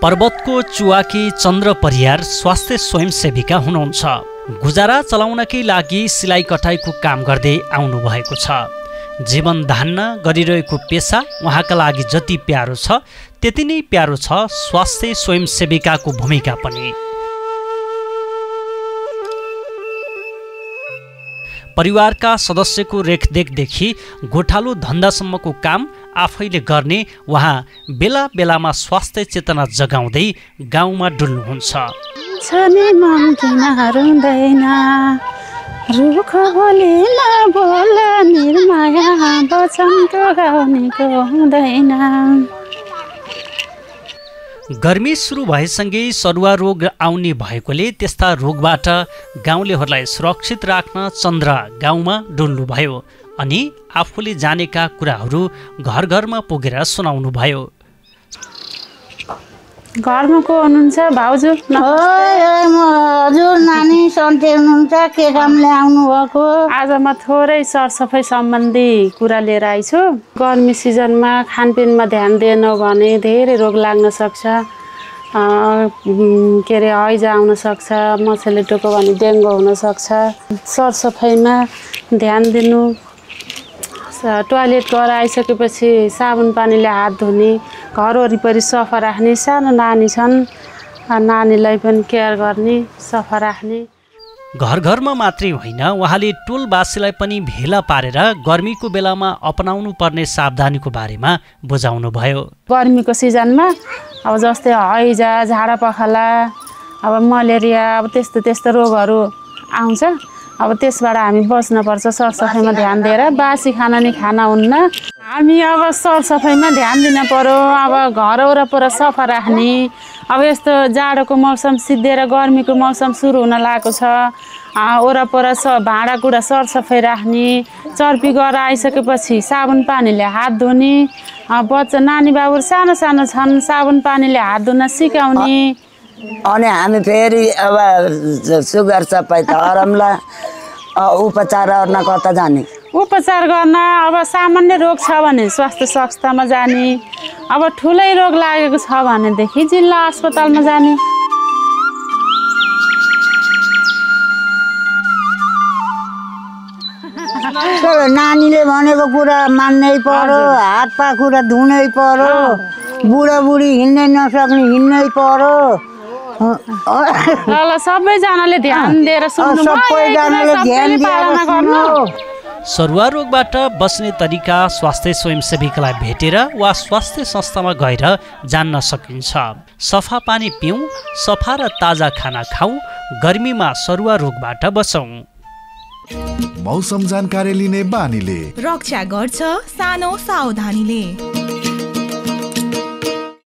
पर्वतको चुवाकी चन्द्र परियार स्वास्थ्य स्वयंसेविका हुनुहुन्छ। गुजारा चलाउनकै लागि सिलाइ कटाइको काम गर्दै आउनुभएको छ। जीवन धान्न गरिरहेको पेसा उहाँका लागि जति प्यारो छ त्यति नै प्यारो छ स्वास्थ्य स्वयंसेविकाको भूमिका पनि। परिवारका सदस्यको रेखदेखदेखि गोठालो धन्दासम्मको काम आफैले गर्ने उहाँ बेला बेलामा स्वास्थ्य चेतना जगाउँदै गाउँमा डुल्नुहुन्छ। रुख बोलेला बोल निर्माया बचनको गाउनेको हुँदैन। गर्मी सुरु भएसँगै सरुवा रोग आउने भएकोले त्यस्ता रोगबाट गाउँलेहरूलाई सुरक्षित राख्न चन्द्र गाउँमा डुल्नुभयो अनि आफूले जानेका कुराहरू घर घरमा पुगेर सुनाउनुभयो। घरमा को हुनुहुन्छ भाउजू? हजुर नानी सन्ते हुनुहुन्छ, के कामले आउनु भएको? आज म थोरै सरसफाइ सम्बन्धी कुरा लिएर आइछु। गर्मी सिजनमा खानपिनमा ध्यान दिएन भने धेरै रोग लाग्न सक्छ। के अरे हैजा आउन सक्छ, मच्छरले टोक्यो भने डेङ्गु हुन सक्छ। सरसफाइमा ध्यान दिनु, टोयलेट गएर आइसकेपछि साबुन पानीले हात धुने, घर वरिपरि सफा राख्ने, सानो नानी छन् नानीलाई पनि केयर गर्ने, सफा राख्ने। घर घरमा मात्रै होइन उहाँले टोलवासीलाई पनि भेला पारेर गर्मीको बेलामा अपनाउनु पर्ने सावधानीको बारेमा बुझाउनु भयो। गर्मीको सिजनमा अब जस्तै हैजा, झाडा पखाला, अब मलेरिया, अब त्यस्तो रोगहरू आउँछ। अब त्यसबाट हामी बच्नुपर्छ। सरसफाइमा ध्यान दिएर बासी खाना नि खाना हुन्न। हामी अब सरसफाइमा ध्यान दिन पर्यो। अब घर वरपर सफा राख्ने। अब यस्तो जाडोको मौसम सिद्धिएर गर्मीको मौसम सुरु हुन लागेको छ। वरपर भाँडाकुँडा सरसफाइ राख्ने। चर्पी गरेर आइसकेपछि साबुन पानीले हात धुने। बच्चा नानी बाबु सानो सानो छन्, साबुन पानीले हात धुन सिकाउने। अनि हामी फेरि अब सुगर सबै धरमला उपचार गर्न कता जाने? उपचार गर्न अब सामान्य रोग छ भने स्वास्थ्य संस्थामा जाने। अब ठुलै रोग लागेको छ भनेदेखि जिल्ला अस्पतालमा जाने। नानीले भनेको कुरा मान्नै पर्यो, हात पाखुरा धुनै पर्यो, बुढाबुढी हिँड्नै नसक्ने हिँड्नै पर्यो। ल सबैजनाले ध्यान दिएर सुन्नु। सबैजनाले ध्यान दिएर सरुवा रोगबाट बच्ने तरिका स्वास्थ्य स्वयंसेविकालाई भेटेर वा स्वास्थ्य संस्थामा गएर जान्न सकिन्छ। सफा पानी पिउँ, सफा र ताजा खाना खाऊ, गर्मीमा सरुवा रोगबाट बचौँ। मौसम जानकारी लिने बानीले रक्षा गर्छ सानो सावधानीले।